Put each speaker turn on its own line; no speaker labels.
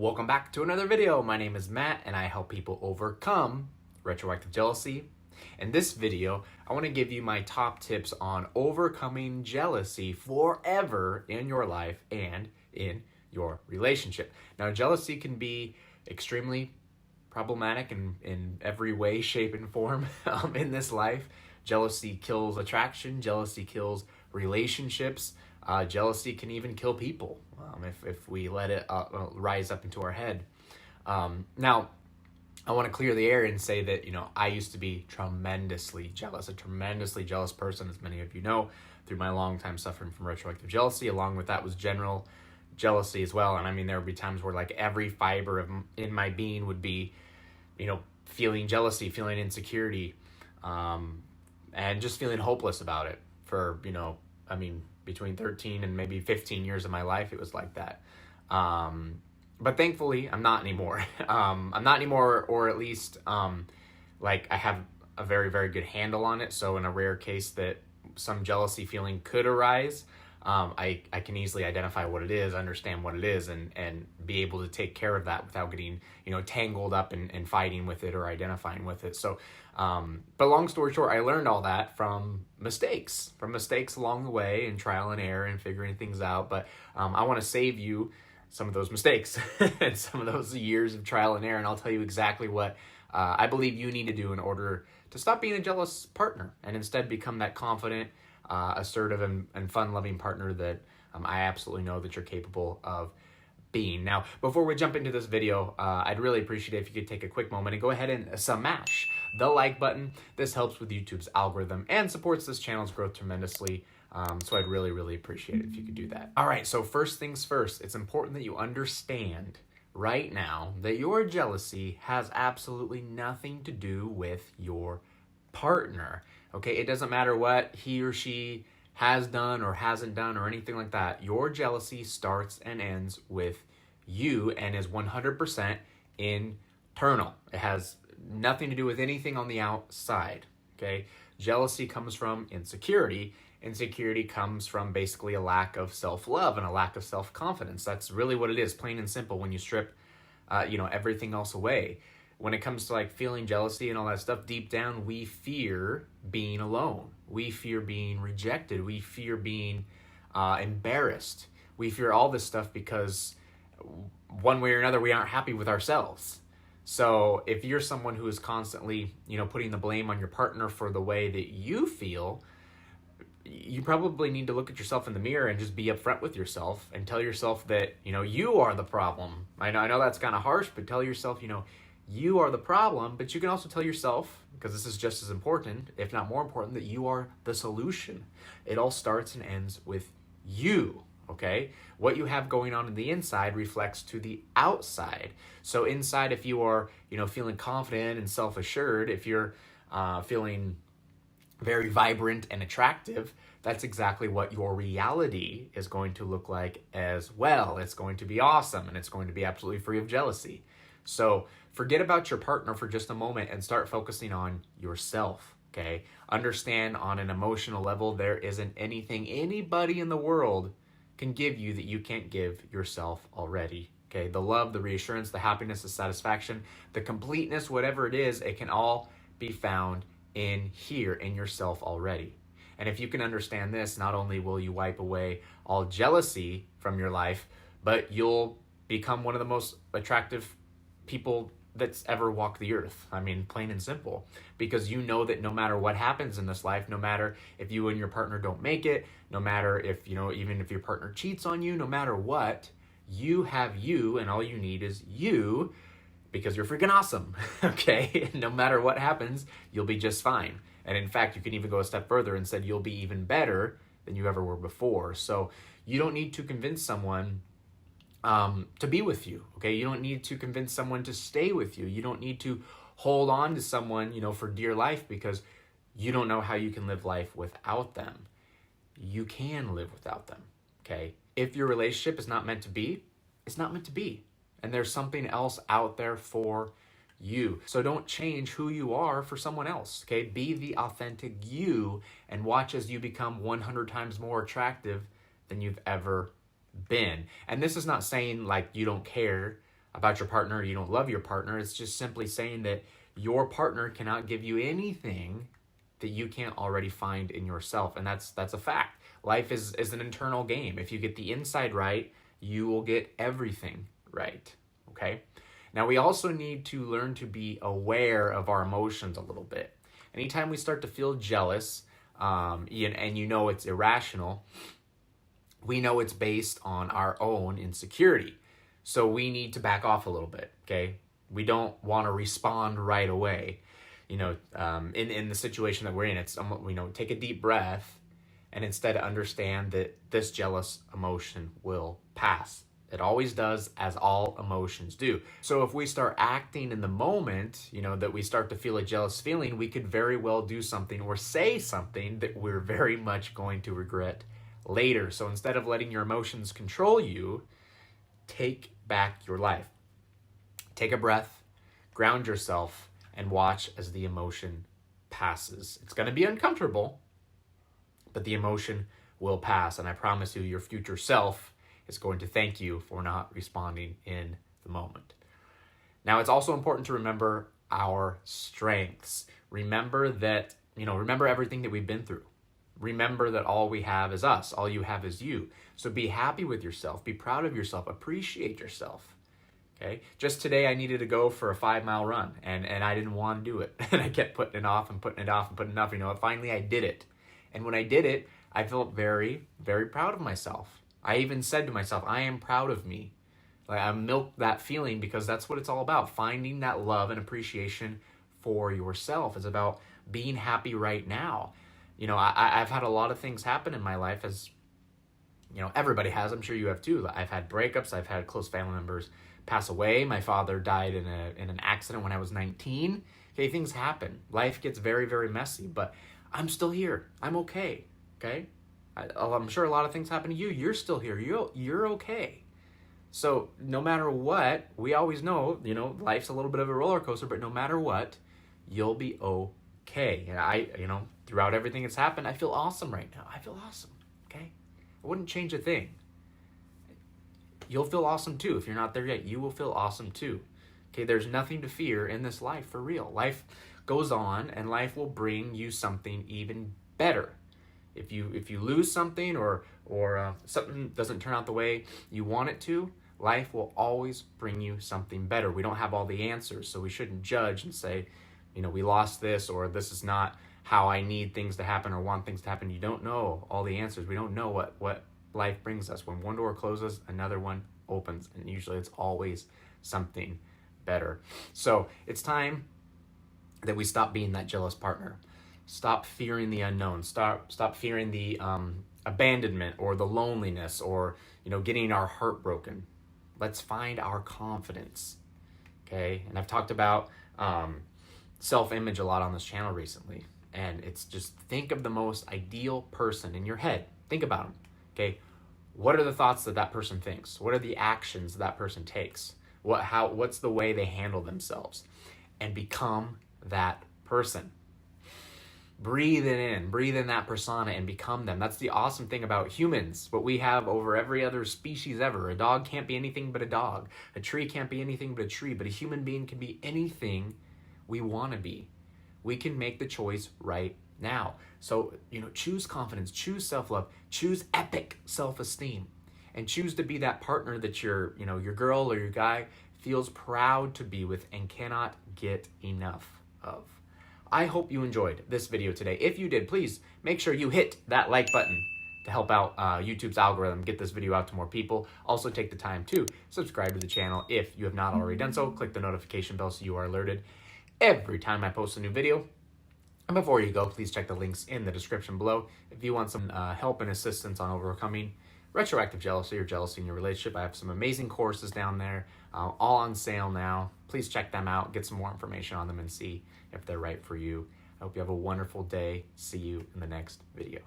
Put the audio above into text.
Welcome back to another video. My name is Matt and I help people overcome retroactive jealousy. In this video, I want to give you my top tips on overcoming jealousy forever in your life and in your relationship. Now, jealousy can be extremely problematic in every way, shape, and form in this life. Jealousy kills attraction, jealousy kills relationships. Jealousy can even kill people if we let it rise up into our head. Now, I want to clear the air and say that, I used to be tremendously jealous, a tremendously jealous person, as many of you know, through my long time suffering from retroactive jealousy. Along with that was general jealousy as well. And I mean, there would be times where like every fiber in my being would be, feeling jealousy, feeling insecurity, and just feeling hopeless about it for, between 13 and maybe 15 years of my life, it was like that. But thankfully, I'm not anymore. I'm not anymore, or at least, I have a very, very good handle on it. So in a rare case that some jealousy feeling could arise, I can easily identify what it is, understand what it is, and be able to take care of that without getting, tangled up and fighting with it or identifying with it. So, but long story short, I learned all that from mistakes along the way and trial and error and figuring things out. But I want to save you some of those mistakes and some of those years of trial and error. And I'll tell you exactly what I believe you need to do in order to stop being a jealous partner and instead become that confident, assertive, and fun-loving partner that I absolutely know that you're capable of being. Now, before we jump into this video, I'd really appreciate it if you could take a quick moment and go ahead and smash the like button. This helps with YouTube's algorithm and supports this channel's growth tremendously. So I'd really, really appreciate it if you could do that. All right, so first things first, it's important that you understand right now that your jealousy has absolutely nothing to do with your partner. Okay, it doesn't matter what he or she has done or hasn't done or anything like that. Your jealousy starts and ends with you and is 100% internal. It has nothing to do with anything on the outside. Okay, jealousy comes from insecurity. Insecurity comes from basically a lack of self-love and a lack of self-confidence. That's really what it is, plain and simple, when you strip everything else away. When it comes to like feeling jealousy and all that stuff, deep down, we fear being alone. We fear being rejected. We fear being embarrassed. We fear all this stuff because one way or another, we aren't happy with ourselves. So if you're someone who is constantly, putting the blame on your partner for the way that you feel, you probably need to look at yourself in the mirror and just be upfront with yourself and tell yourself that, you are the problem. I know that's kind of harsh, but tell yourself, you are the problem, but you can also tell yourself, because this is just as important, if not more important, that you are the solution. It all starts and ends with you, okay? What you have going on in the inside reflects to the outside. So inside, if you are, feeling confident and self-assured, if you're feeling very vibrant and attractive, that's exactly what your reality is going to look like as well. It's going to be awesome, and it's going to be absolutely free of jealousy. So forget about your partner for just a moment and start focusing on yourself, okay? Understand on an emotional level, there isn't anything anybody in the world can give you that you can't give yourself already, okay? The love, the reassurance, the happiness, the satisfaction, the completeness, whatever it is, it can all be found in here, in yourself already. And if you can understand this, not only will you wipe away all jealousy from your life, but you'll become one of the most attractive people that's ever walked the earth. I mean, plain and simple, because you know that no matter what happens in this life, no matter if you and your partner don't make it, no matter if, even if your partner cheats on you, no matter what, you have you, and all you need is you, because you're freaking awesome, okay? No matter what happens, you'll be just fine. And in fact, you can even go a step further and said you'll be even better than you ever were before. So you don't need to convince someone to be with you, okay? You don't need to convince someone to stay with you. You don't need to hold on to someone, for dear life, because you don't know how you can live life without them. You can live without them, okay? If your relationship is not meant to be, it's not meant to be. And there's something else out there for you. So don't change who you are for someone else, okay? Be the authentic you and watch as you become 100 times more attractive than you've ever been. And this is not saying like you don't care about your partner, you don't love your partner. It's just simply saying that your partner cannot give you anything that you can't already find in yourself. And that's a fact. Life is an internal game. If you get the inside right, you will get everything right. Okay? Now, we also need to learn to be aware of our emotions a little bit. Anytime we start to feel jealous, and you know it's irrational, we know it's based on our own insecurity. So we need to back off a little bit, okay? We don't want to respond right away. In the situation that we're in, it's, take a deep breath and instead understand that this jealous emotion will pass. It always does, as all emotions do. So if we start acting in the moment, that we start to feel a jealous feeling, we could very well do something or say something that we're very much going to regret later. So instead of letting your emotions control you, take back your life. Take a breath, ground yourself, and watch as the emotion passes. It's going to be uncomfortable, but the emotion will pass. And I promise you, your future self is going to thank you for not responding in the moment. Now, it's also important to remember our strengths. Remember that, remember everything that we've been through. Remember that all we have is us. All you have is you. So be happy with yourself. Be proud of yourself. Appreciate yourself. Okay? Just today, I needed to go for a 5-mile run, and I didn't want to do it. And I kept putting it off and putting it off and putting it off. Finally, I did it. And when I did it, I felt very, very proud of myself. I even said to myself, I am proud of me. I milked that feeling because that's what it's all about. Finding that love and appreciation for yourself. It's about being happy right now. I've had a lot of things happen in my life, as everybody has. I'm sure you have too. I've had breakups. I've had close family members pass away. My father died in an accident when I was 19. Okay, things happen. Life gets very, very messy, but I'm still here. I'm okay. Okay? I'm sure a lot of things happen to you. You're still here. You're okay. So no matter what, we always know, life's a little bit of a roller coaster, but no matter what, you'll be okay. And throughout everything that's happened, I feel awesome right now. I feel awesome. Okay? I wouldn't change a thing. You'll feel awesome too. If you're not there yet, you will feel awesome too. Okay? There's nothing to fear in this life, for real. Life goes on, and life will bring you something even better. If you lose something or something doesn't turn out the way you want it to, life will always bring you something better. We don't have all the answers, so we shouldn't judge and say, we lost this, or this is not how I need things to happen or want things to happen. You don't know all the answers. We don't know what life brings us. When one door closes, another one opens, and usually it's always something better. So it's time that we stop being that jealous partner. Stop fearing the unknown. Stop fearing the abandonment or the loneliness or getting our heart broken. Let's find our confidence. Okay, and I've talked about self-image a lot on this channel recently, and it's just think of the most ideal person in your head. Think about them. Okay, what are the thoughts that person thinks? What are the actions that person takes? What's the way they handle themselves? And become that person. Breathe in that persona and become them. That's the awesome thing about humans, what we have over every other species ever. A dog can't be anything but a dog. A tree can't be anything but a tree, but a human being can be anything we want to be. We can make the choice right now. So, choose confidence, choose self-love, choose epic self-esteem, and choose to be that partner that your girl or your guy feels proud to be with and cannot get enough of. I hope you enjoyed this video today. If you did, please make sure you hit that like button to help out YouTube's algorithm, get this video out to more people. Also take the time to subscribe to the channel if you have not already done so. Click the notification bell so you are alerted every time I post a new video. And before you go, please check the links in the description below. If you want some help and assistance on overcoming retroactive jealousy or jealousy in your relationship, I have some amazing courses down there, all on sale now. Please check them out, get some more information on them, and see if they're right for you. I hope you have a wonderful day. See you in the next video.